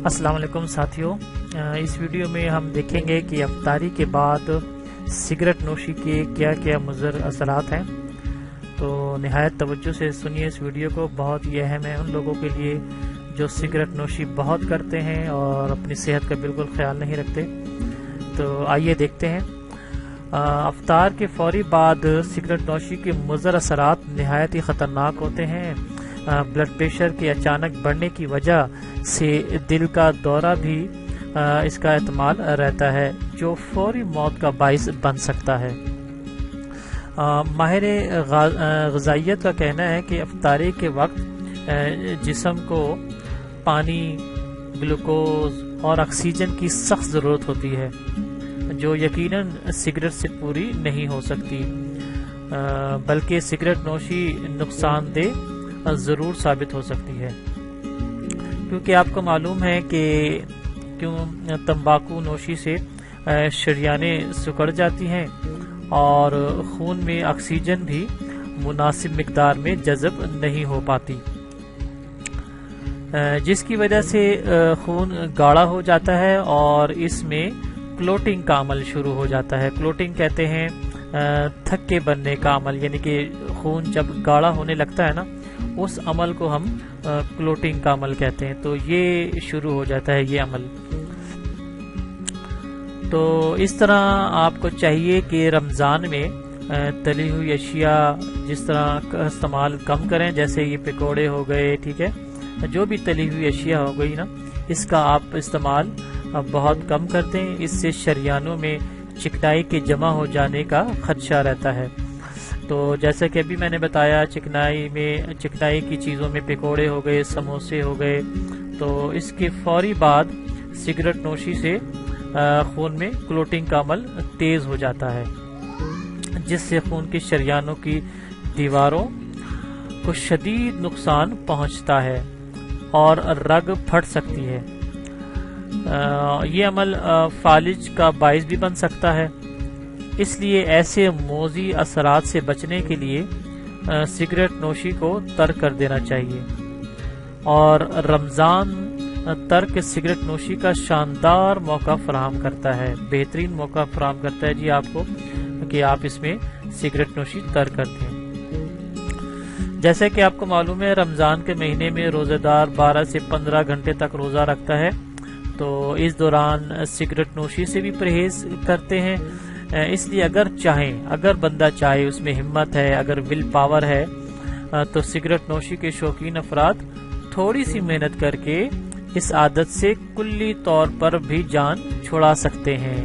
السلام علیکم ساتھیوں، اس ویڈیو میں ہم دیکھیں گے کہ افطاری کے بعد سگریٹ نوشی کے کیا کیا مضر اثرات ہیں۔ تو نہایت توجہ سے سنیے اس ویڈیو کو، بہت ہی اہم ہے ان لوگوں کے لیے جو سگریٹ نوشی بہت کرتے ہیں اور اپنی صحت کا بالکل خیال نہیں رکھتے۔ تو آئیے دیکھتے ہیں۔ افطار کے فوری بعد سگریٹ نوشی کے مضر اثرات نہایت ہی خطرناک ہوتے ہیں۔ بلڈ پریشر کے اچانک بڑھنے کی وجہ سے دل کا دورہ بھی اس کا احتمال رہتا ہے، جو فوری موت کا باعث بن سکتا ہے۔ ماہر غذائیت کا کہنا ہے کہ افطاری کے وقت جسم کو پانی، گلوکوز اور آکسیجن کی سخت ضرورت ہوتی ہے، جو یقیناً سگریٹ سے پوری نہیں ہو سکتی، بلکہ سگریٹ نوشی نقصان دہ ضرور ثابت ہو سکتی ہے، کیونکہ آپ کو معلوم ہے کہ تمباکو نوشی سے شریانیں سکڑ جاتی ہیں اور خون میں آکسیجن بھی مناسب مقدار میں جذب نہیں ہو پاتی، جس کی وجہ سے خون گاڑھا ہو جاتا ہے اور اس میں کلوٹنگ کا عمل شروع ہو جاتا ہے۔ کلوٹنگ کہتے ہیں تھکے بننے کا عمل، یعنی کہ خون جب گاڑھا ہونے لگتا ہے نا، اس عمل کو ہم کلوٹنگ کا عمل کہتے ہیں۔ تو یہ شروع ہو جاتا ہے یہ عمل۔ تو اس طرح آپ کو چاہیے کہ رمضان میں تلی ہوئی اشیاء جس طرح کا استعمال کم کریں، جیسے یہ پکوڑے ہو گئے، ٹھیک ہے، جو بھی تلی ہوئی اشیاء ہو گئی نا، اس کا آپ استعمال بہت کم کرتے ہیں۔ اس سے شریانوں میں چکنائی کے جمع ہو جانے کا خدشہ رہتا ہے۔ تو جیسا کہ ابھی میں نے بتایا، چکنائی کی چیزوں میں پکوڑے ہو گئے، سموسے ہو گئے، تو اس کے فوری بعد سگریٹ نوشی سے خون میں کلوٹنگ کا عمل تیز ہو جاتا ہے، جس سے خون کی شریانوں کی دیواروں کو شدید نقصان پہنچتا ہے اور رگ پھٹ سکتی ہے۔ یہ عمل فالج کا باعث بھی بن سکتا ہے۔ اس لیے ایسے موذی اثرات سے بچنے کے لیے سگریٹ نوشی کو ترک کر دینا چاہیے، اور رمضان ترک سگریٹ نوشی کا شاندار موقع فراہم کرتا ہے، بہترین موقع فراہم کرتا ہے آپ کو کہ آپ اس میں سگریٹ نوشی ترک کرتے ہیں۔ جیسے کہ آپ کو معلوم ہے، رمضان کے مہینے میں روزہ دار 12 سے 15 گھنٹے تک روزہ رکھتا ہے، تو اس دوران سگریٹ نوشی سے بھی پرہیز کرتے ہیں۔ اس لیے اگر بندہ چاہے، اس میں ہمت ہے، اگر ول پاور ہے، تو سگریٹ نوشی کے شوقین افراد تھوڑی سی محنت کر کے اس عادت سے کلی طور پر بھی جان چھڑا سکتے ہیں۔